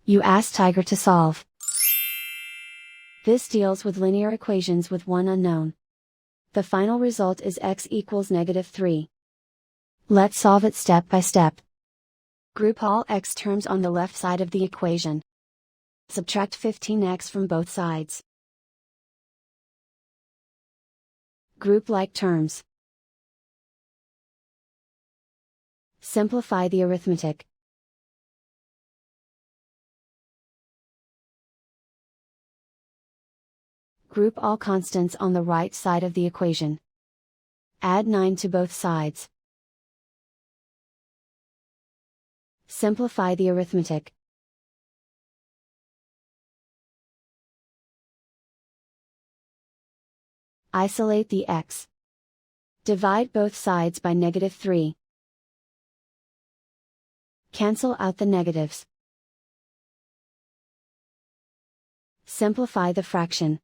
You ask Tiger to solve. This deals with linear equations with one unknown. The final result is x equals -3. Let's solve it step by step. Group all x terms on the left side of the equation. Subtract 15x from both sides. Group like terms. Simplify the arithmetic. Group all constants on the right side of the equation. Add 9 to both sides. Simplify the arithmetic. Isolate the x. Divide both sides by -3. Cancel out the negatives. Simplify the fraction.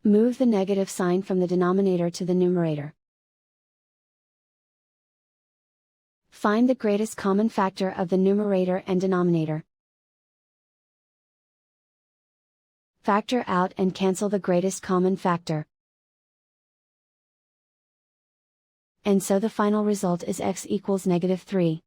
Move the negative sign from the denominator to the numerator. Find the greatest common factor of the numerator and denominator. Factor out and cancel the greatest common factor. And so the final result is x equals -3.